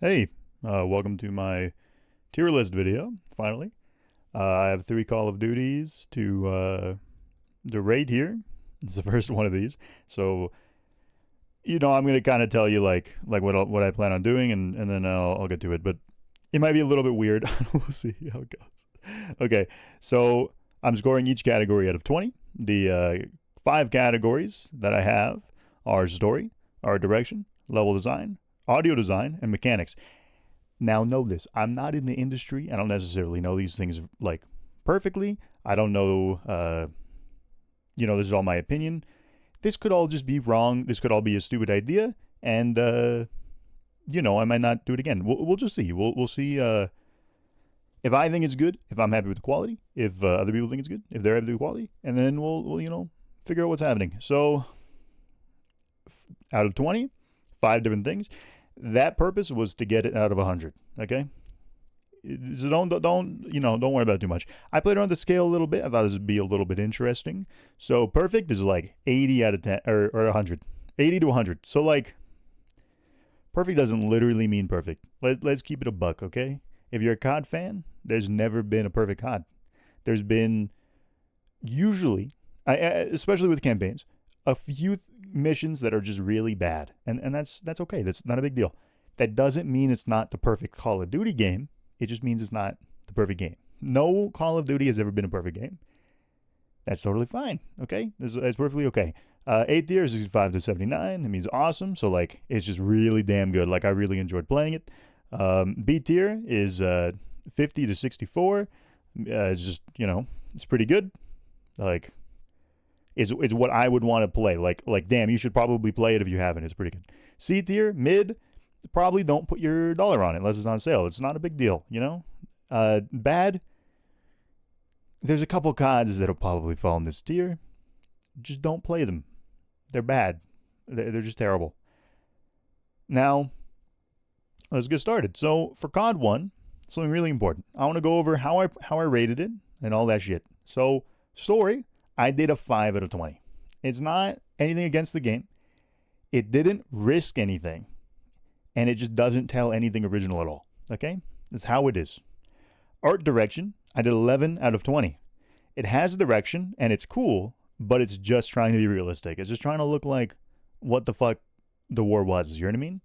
Hey, welcome to my tier list video, finally. I have 3 Call of Duties to rate here. It's the first one of these. So, I'm going to kind of tell you like what I plan on doing and then I'll get to it, but it might be a little bit weird. We'll see how it goes. Okay. So, I'm scoring each category out of 20. The 5 categories that I have are story, art direction, level design, audio design, and mechanics. Now, know this. I'm not in the industry. I don't necessarily know these things like perfectly. I don't know, this is all my opinion. This could all just be wrong. This could all be a stupid idea. And, I might not do it again. We'll just see. We'll see if I think it's good, if I'm happy with the quality, if other people think it's good, if they're happy with the quality. And then we'll figure out what's happening. So, out of 20, 5 different things. That purpose was to get it out of 100. Okay, so don't worry about it too much. I played around the scale a little bit. I thought this would be a little bit interesting. So perfect is like 80 out of 10 or 100, 80 to 100. So like perfect doesn't literally mean perfect. Let's keep it a buck, okay? If you're a CoD fan, there's never been a perfect CoD. There's been usually, especially with campaigns, a few missions that are just really bad, and that's okay. That's not a big deal. That doesn't mean it's not the perfect Call of Duty game. It just means it's not the perfect game. No Call of Duty has ever been a perfect game. That's totally fine. Okay, that's perfectly okay. A tier is 65 to 79. It means awesome. So like it's just really damn good. Like I really enjoyed playing it. B tier is 50 to 64. It's just it's pretty good. Like is what I would want to play. Like damn, you should probably play it if you haven't. It's pretty good. C tier, mid, probably don't put your dollar on it unless it's on sale. It's not a big deal, Bad. There's a couple CODs that'll probably fall in this tier. Just don't play them. They're bad. They're just terrible. Now, let's get started. So for COD 1, something really important. I want to go over how I rated it and all that shit. So story, I did a 5 out of 20. It's not anything against the game. It didn't risk anything. And it just doesn't tell anything original at all. Okay? That's how it is. Art direction, I did 11 out of 20. It has direction and it's cool, but it's just trying to be realistic. It's just trying to look like what the fuck the war was. You know what I mean?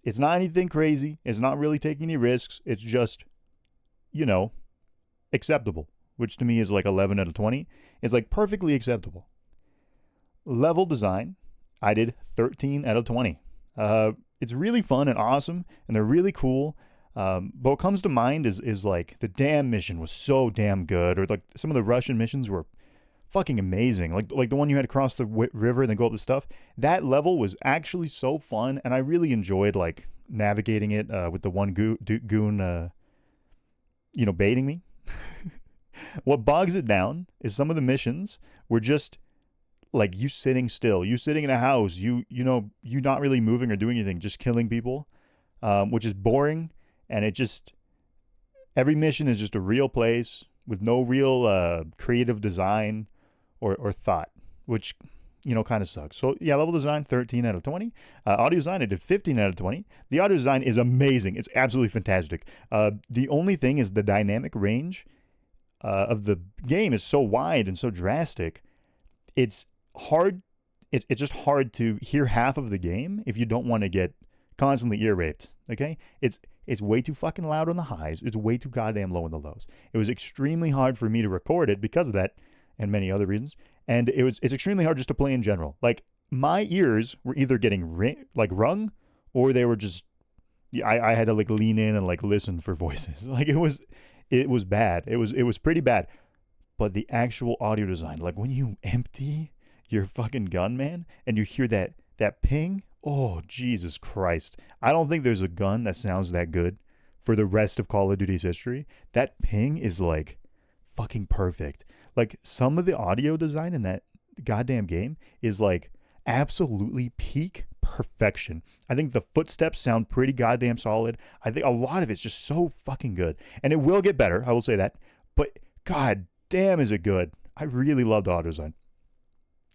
It's not anything crazy. It's not really taking any risks. It's just, acceptable, which to me is like 11 out of 20. It's like perfectly acceptable. Level design, I did 13 out of 20. It's really fun and awesome, and they're really cool. But what comes to mind is like the dam mission was so damn good, or like some of the Russian missions were fucking amazing. Like the one you had to cross the river and then go up the stuff. That level was actually so fun, and I really enjoyed like navigating it with the one goon, baiting me. What bogs it down is some of the missions were just like you sitting still, you sitting in a house, you not really moving or doing anything, just killing people, which is boring. And it just every mission is just a real place with no real creative design or thought, which kind of sucks. So yeah, level design 13 out of 20. Audio design I did 15 out of 20. The audio design is amazing. It's absolutely fantastic. The only thing is the dynamic range of the game is so wide and so drastic. It's hard. It's just hard to hear half of the game if you don't want to get constantly ear raped. Okay, it's way too fucking loud on the highs. It's way too goddamn low on the lows. It was extremely hard for me to record it because of that and many other reasons. And it's extremely hard just to play in general. Like my ears were either getting rung, or they were just I had to like lean in and like listen for voices. Like it was bad. It was pretty bad. But the actual audio design, like when you empty your fucking gun, man, and you hear that ping, oh, Jesus Christ. I don't think there's a gun that sounds that good for the rest of Call of Duty's history. That ping is like fucking perfect. Like some of the audio design in that goddamn game is like absolutely peak perfection. I think the footsteps sound pretty goddamn solid. I think a lot of it's just so fucking good. And it will get better, I will say that. But god damn is it good. I really loved audio design.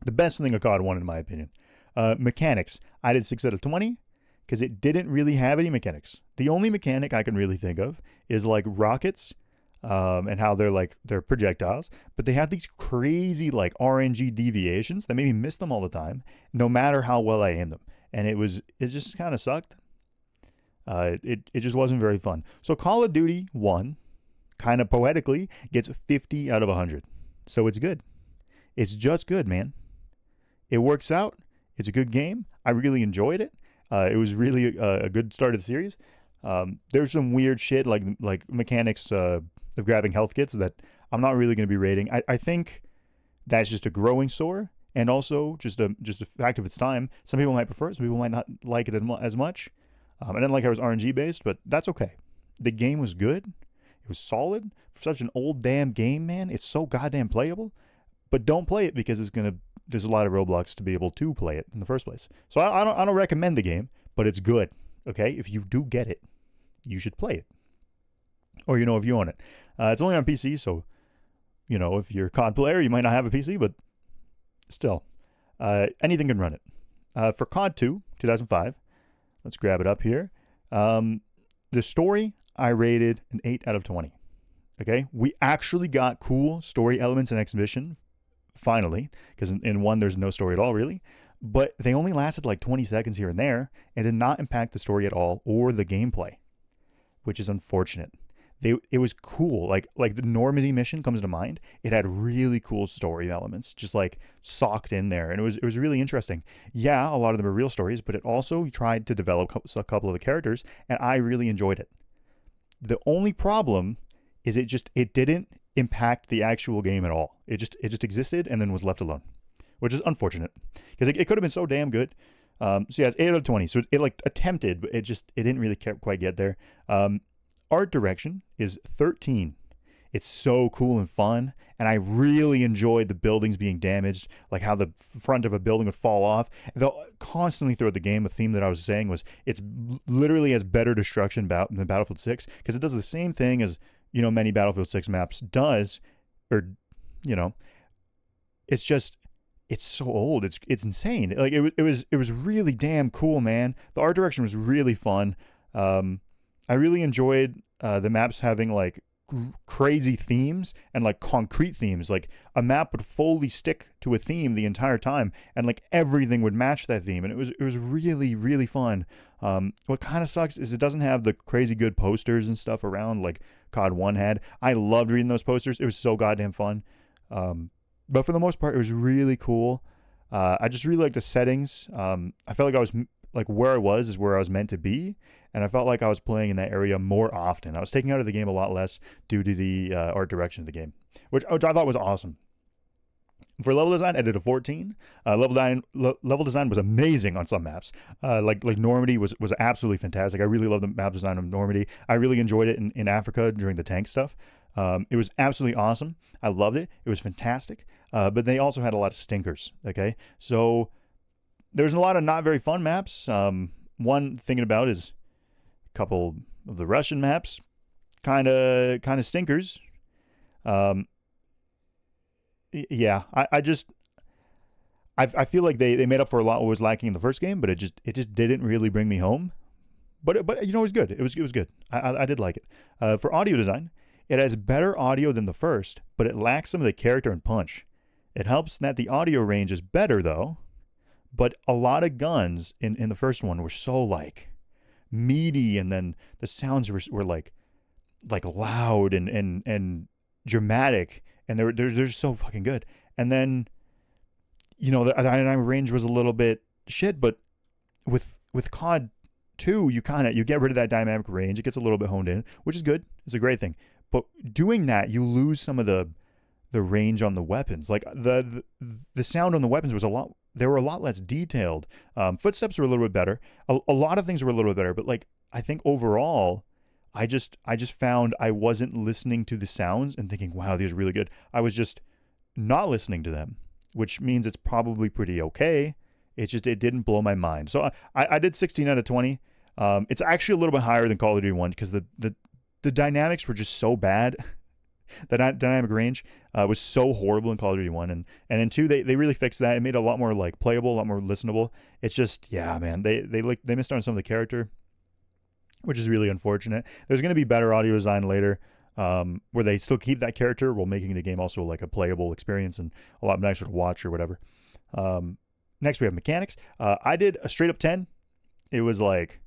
The best thing a COD 1 in my opinion. Mechanics, I did 6 out of 20. because it didn't really have any mechanics. The only mechanic I can really think of is like rockets, and how they're projectiles, but they have these crazy like RNG deviations that made me miss them all the time, no matter how well I aim them. And it just kind of sucked. It just wasn't very fun. So Call of Duty 1, kind of poetically, gets 50 out of 100. So it's good. It's just good, man. It works out. It's a good game. I really enjoyed it. It was really a good start of the series. There's some weird shit like mechanics of grabbing health kits that I'm not really going to be rating. I think that's just a growing sore, and also just a fact of its time. Some people might prefer it. Some people might not like it as much. I didn't like how it was RNG based, but that's okay. The game was good. It was solid for such an old damn game, man. It's so goddamn playable. But don't play it because there's a lot of roadblocks to be able to play it in the first place. So I don't recommend the game, but it's good. Okay, if you do get it, you should play it. Or if you own it. It's only on PC, so if you're a COD player, you might not have a PC, but still, anything can run it. For COD 2, 2005, let's grab it up here. The story, I rated an 8 out of 20. Okay, we actually got cool story elements in Exhibition, finally, because in 1 there's no story at all, really. But they only lasted like 20 seconds here and there, and did not impact the story at all or the gameplay, which is unfortunate. It was cool. Like the Normandy mission comes to mind. It had really cool story elements just like socked in there, and it was really interesting. Yeah, a lot of them are real stories, but it also tried to develop a couple of the characters, and I really enjoyed it. The only problem is it didn't impact the actual game at all. It just existed and then was left alone, which is unfortunate because it could have been so damn good. So yeah, it's 8 out of 20. So it like attempted, but it didn't really quite get there. Art direction is 13. It's so cool and fun, and I really enjoyed the buildings being damaged, like how the front of a building would fall off. They'll constantly throughout the game, a theme that I was saying was it's literally has better destruction than Battlefield 6, because it does the same thing as many Battlefield 6 maps does, or it's so old. It's insane. Like it was really damn cool, man. The art direction was really fun. I really enjoyed the maps having like crazy themes and like concrete themes. Like a map would fully stick to a theme the entire time, and like everything would match that theme, and it was really, really fun. What kind of sucks is it doesn't have the crazy good posters and stuff around like COD 1 had. I loved reading those posters. It was so goddamn fun. But for the most part, it was really cool. I just really liked the settings. I felt like I was like where I was is where I was meant to be, and I felt like I was playing in that area more often. I was taking out of the game a lot less due to the art direction of the game, which I thought was awesome. For level design, I did a 14. Level design was amazing on some maps. Like Normandy was absolutely fantastic. I really loved the map design of Normandy. I really enjoyed it in Africa during the tank stuff. It was absolutely awesome. I loved it. It was fantastic. But they also had a lot of stinkers. Okay, so there's a lot of not very fun maps. One thinking about is a couple of the Russian maps, kind of stinkers. Yeah, I feel like they made up for a lot what was lacking in the first game, but it just didn't really bring me home. But it was good. It was good. I did like it. For audio design, it has better audio than the first, but it lacks some of the character and punch. It helps that the audio range is better though, but a lot of guns in the first one were so like meaty, and then the sounds were like loud and dramatic, and they're so fucking good. And then the dynamic range was a little bit shit, but with COD 2, you get rid of that dynamic range. It gets a little bit honed in, which is good. It's a great thing. But doing that, you lose some of the range on the weapons. Like the sound on the weapons was they were a lot less detailed. Footsteps were a little bit better. A lot of things were a little bit better, but like I think overall, I just found I wasn't listening to the sounds and thinking, wow, these are really good. I was just not listening to them, which means it's probably pretty okay. It didn't blow my mind. So I did 16 out of 20. It's actually a little bit higher than Call of Duty 1 because the dynamics were just so bad The dynamic range was so horrible in Call of Duty 1, and in 2 they really fixed that. It made it a lot more like playable, a lot more listenable. It's just, yeah, man, they missed on some of the character, which is really unfortunate. There's going to be better audio design later, where they still keep that character while making the game also like a playable experience and a lot nicer to watch or whatever. Next we have mechanics. I did a straight up 10. It was like,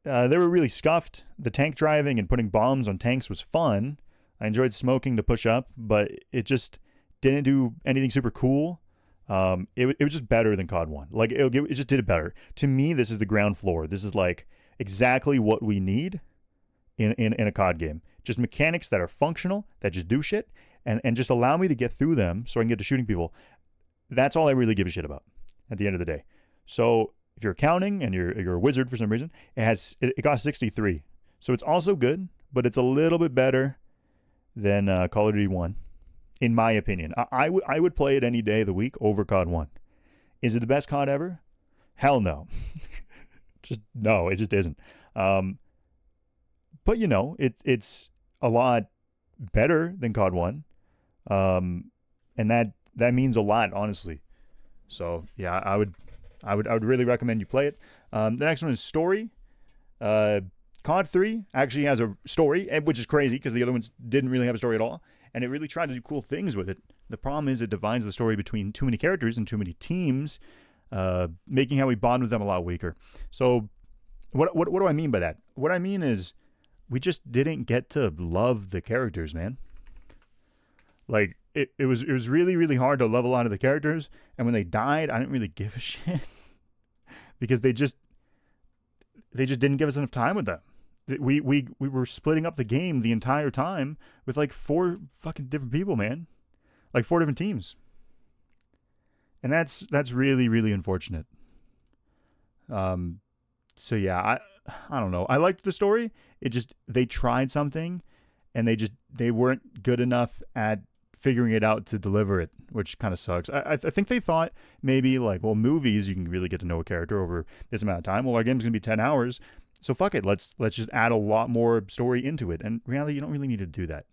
they were really scuffed. The tank driving and putting bombs on tanks was fun. I enjoyed smoking to push up, but it just didn't do anything super cool. It was just better than COD 1. Like, it just did it better. To me, this is the ground floor. This is like exactly what we need in a COD game. Just mechanics that are functional, that just do shit, and just allow me to get through them so I can get to shooting people. That's all I really give a shit about at the end of the day. So if you're counting and you're a wizard for some reason, it got 63. So it's also good, but it's a little bit better than Call of Duty 1, in my opinion. I would play it any day of the week over COD 1. Is it the best COD ever? Hell no. No, it just isn't. But, you know, it's a lot better than COD 1. And that means a lot, honestly. So, yeah, I would really recommend you play it. The next one is story. COD 3 actually has a story, which is crazy because the other ones didn't really have a story at all. And it really tried to do cool things with it. The problem is it divides the story between too many characters and too many teams, making how we bond with them a lot weaker. So what do I mean by that? What I mean is we just didn't get to love the characters, man. Like, it was really, really hard to level out of the characters. And when they died, I didn't really give a shit because they just didn't give us enough time with them. We were splitting up the game the entire time with like 4 fucking different people, man. Like 4 different teams. And that's really, really unfortunate. So yeah, I don't know. I liked the story. They tried something and they weren't good enough at figuring it out to deliver it, which kind of sucks. I think they thought maybe like, well, movies, you can really get to know a character over this amount of time. Well, our game's going to be 10 hours. So fuck it. Let's just add a lot more story into it. And reality, you don't really need to do that.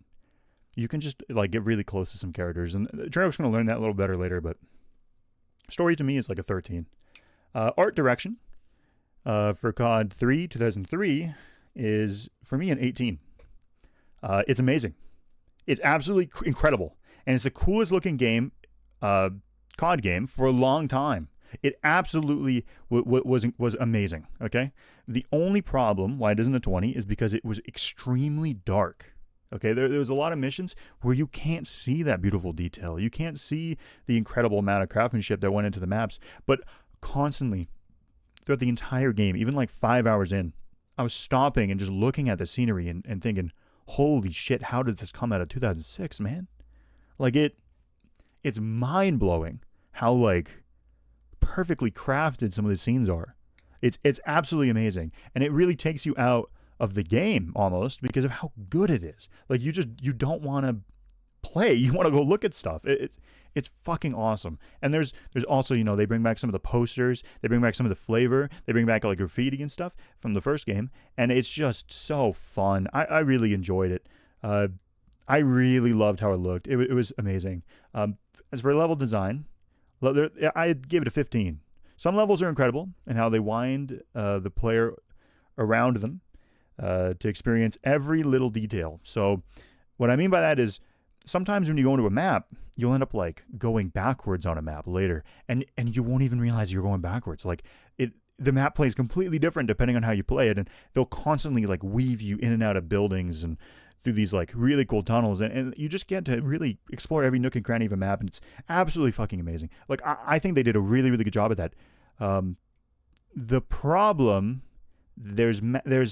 You can just like get really close to some characters. And Trevor's going to learn that a little better later, but story to me is like a 13. Art direction for COD 3 2003 is for me an 18. It's amazing. It's absolutely incredible. And it's the coolest looking game, COD game for a long time. It absolutely was amazing, okay? The only problem why it isn't a 20 is because it was extremely dark, okay? There was a lot of missions where you can't see that beautiful detail. You can't see the incredible amount of craftsmanship that went into the maps. But constantly, throughout the entire game, even like 5 hours in, I was stopping and just looking at the scenery and thinking, holy shit, how did this come out of 2006, man? Like, it's mind-blowing how, like, perfectly crafted some of the scenes are. It's absolutely amazing. And it really takes you out of the game, almost, because of how good it is. Like, you don't want to play. You want to go look at stuff. It's fucking awesome. And there's also, you know, they bring back some of the posters. They bring back some of the flavor. They bring back, like, graffiti and stuff from the first game. And it's just so fun. I really enjoyed it. I really loved how it looked. It was amazing. As for level design, I gave it a 15. Some levels are incredible in how they wind the player around them to experience every little detail. So what I mean by that is sometimes when you go into a map, you'll end up like going backwards on a map later, and you won't even realize you're going backwards. Like the map plays completely different depending on how you play it, and they'll constantly like weave you in and out of buildings and through these like really cool tunnels, and you just get to really explore every nook and cranny of a map, and it's absolutely fucking amazing. Like I think they did a really, really good job at that. The problem, there's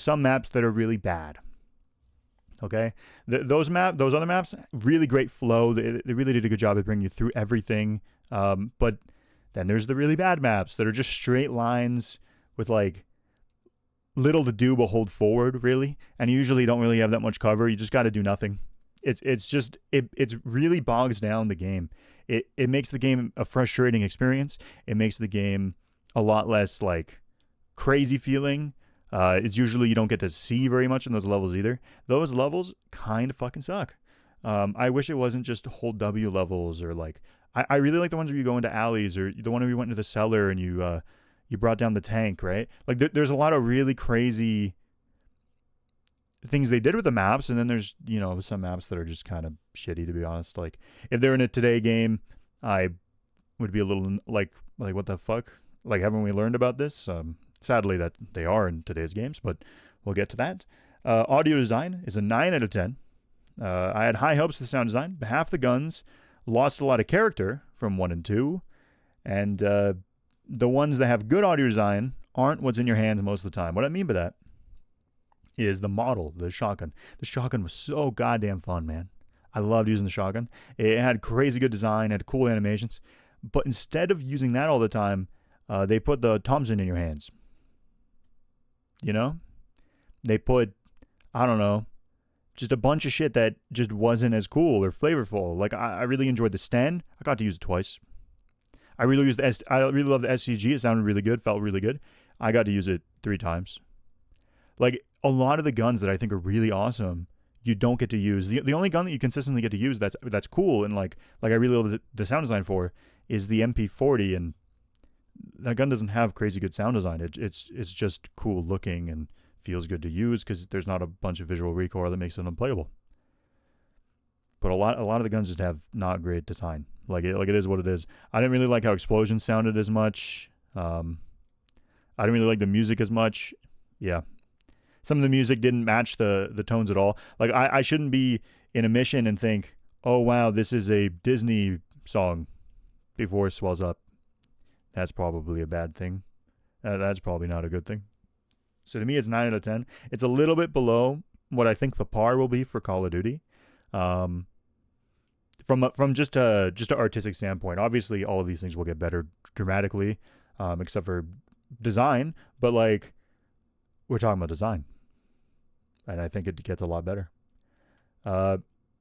some maps that are really bad. Okay, those other maps, really great flow. They really did a good job at bringing you through everything. But then there's the really bad maps that are just straight lines with like little to do but hold forward, really, and you usually don't really have that much cover. You just got to do nothing. It's really bogs down the game. It makes the game a frustrating experience. It makes the game a lot less like crazy feeling. It's usually you don't get to see very much in those levels either. Those levels kind of fucking suck. I wish it wasn't just hold W levels, or like I really like the ones where you go into alleys, or the one where you went into the cellar and you brought down the tank, right? Like there's a lot of really crazy things they did with the maps, and then there's some maps that are just kind of shitty, to be honest. Like if they're in a today game, I would be a little like what the fuck? Like haven't we learned about this? Sadly that they are in today's games, but we'll get to that. Audio design is a 9 out of 10. I had high hopes for the sound design, but half the guns lost a lot of character from 1 and 2, and the ones that have good audio design aren't what's in your hands most of the time. What I mean by that is the model, the shotgun. The shotgun was so goddamn fun, man. I loved using the shotgun. It had crazy good design, had cool animations, but instead of using that all the time, they put the Thompson in your hands. They put, I don't know, just a bunch of shit that just wasn't as cool or flavorful. Like I really enjoyed the Sten. I got to use it twice. I really love the SCG. It sounded really good, felt really good. I got to use it 3 times. Like a lot of the guns that I think are really awesome, you don't get to use. The only gun that you consistently get to use that's cool and like I really love the sound design for is the MP40, and that gun doesn't have crazy good sound design. It's just cool looking and feels good to use because there's not a bunch of visual recoil that makes it unplayable. But a lot of the guns just have not great design. Like it is what it is. I didn't really like how explosions sounded as much. I didn't really like the music as much. Yeah. Some of the music didn't match the tones at all. Like I shouldn't be in a mission and think, oh wow, this is a Disney song before it swells up. That's probably a bad thing. That's probably not a good thing. So to me, it's 9 out of 10. It's a little bit below what I think the par will be for Call of Duty. From just a artistic standpoint, obviously all of these things will get better dramatically, except for design. But like, we're talking about design, and I think it gets a lot better.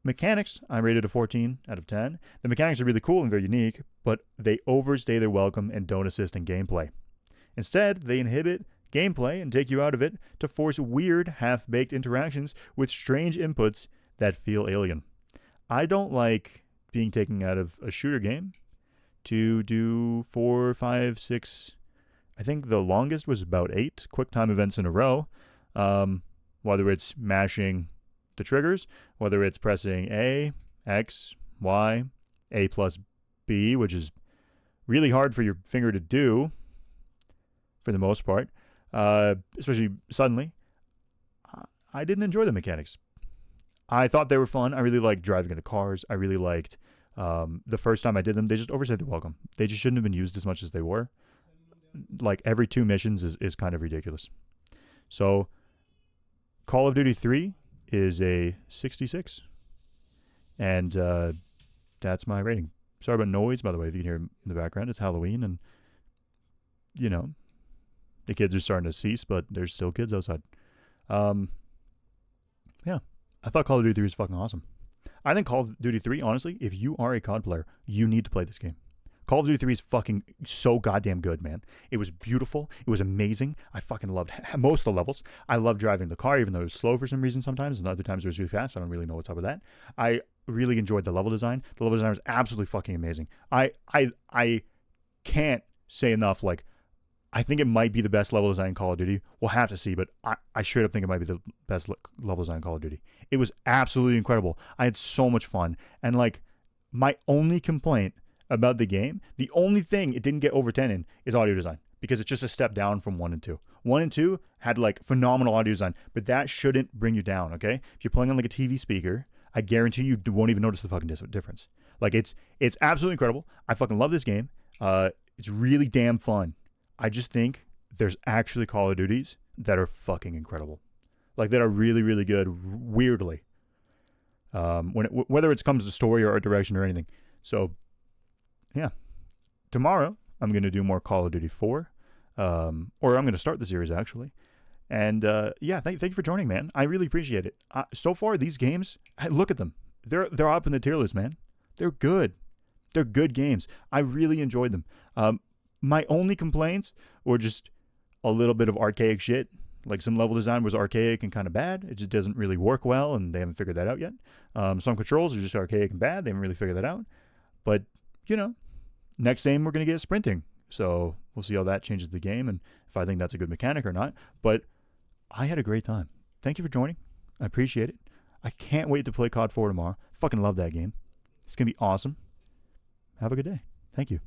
Mechanics, I rated a 14 out of 10. The mechanics are really cool and very unique, but they overstay their welcome and don't assist in gameplay. Instead, they inhibit gameplay and take you out of it to force weird, half-baked interactions with strange inputs that feel alien. I don't like being taken out of a shooter game to do 4, 5, 6, I think the longest was about 8 quick time events in a row, whether it's mashing the triggers, whether it's pressing A, X, Y, A plus B, which is really hard for your finger to do for the most part, especially suddenly. I didn't enjoy the mechanics. I thought they were fun. I really liked driving into cars. I really liked the first time I did them. They just overstayed their welcome. They just shouldn't have been used as much as they were. Like every 2 missions is kind of ridiculous. So Call of Duty 3 is a 66. And that's my rating. Sorry about noise, by the way, if you can hear in the background. It's Halloween, and, the kids are starting to cease, but there's still kids outside. Yeah. I thought Call of Duty 3 was fucking awesome. I think Call of Duty 3, honestly, if you are a COD player, you need to play this game. Call of Duty 3 is fucking so goddamn good, man. It was beautiful. It was amazing. I fucking loved most of the levels. I loved driving the car, even though it was slow for some reason sometimes, and other times it was really fast. I don't really know what's up with that. I really enjoyed the level design. The level design was absolutely fucking amazing. I can't say enough, like, I think it might be the best level design in Call of Duty. We'll have to see, but I straight up think it might be the best level design in Call of Duty. It was absolutely incredible. I had so much fun. And, like, my only complaint about the game, the only thing it didn't get over 10 in is audio design, because it's just a step down from 1 and 2. 1 and 2 had, like, phenomenal audio design, but that shouldn't bring you down, okay? If you're playing on, like, a TV speaker, I guarantee you won't even notice the fucking difference. Like, it's absolutely incredible. I fucking love this game. It's really damn fun. I just think there's actually Call of Duties that are fucking incredible. Like, that are really, really good, weirdly. Whether it comes to story or art direction or anything. So, yeah. Tomorrow, I'm going to do more Call of Duty 4. Or I'm going to start the series, actually. And, yeah, thank you for joining, man. I really appreciate it. So far, these games, look at them. They're up in the tier list, man. They're good. They're good games. I really enjoyed them. My only complaints were just a little bit of archaic shit. Like some level design was archaic and kind of bad. It just doesn't really work well, and they haven't figured that out yet. Some controls are just archaic and bad. They haven't really figured that out. But, next game we're going to get sprinting. So we'll see how that changes the game and if I think that's a good mechanic or not. But I had a great time. Thank you for joining. I appreciate it. I can't wait to play COD 4 tomorrow. Fucking love that game. It's going to be awesome. Have a good day. Thank you.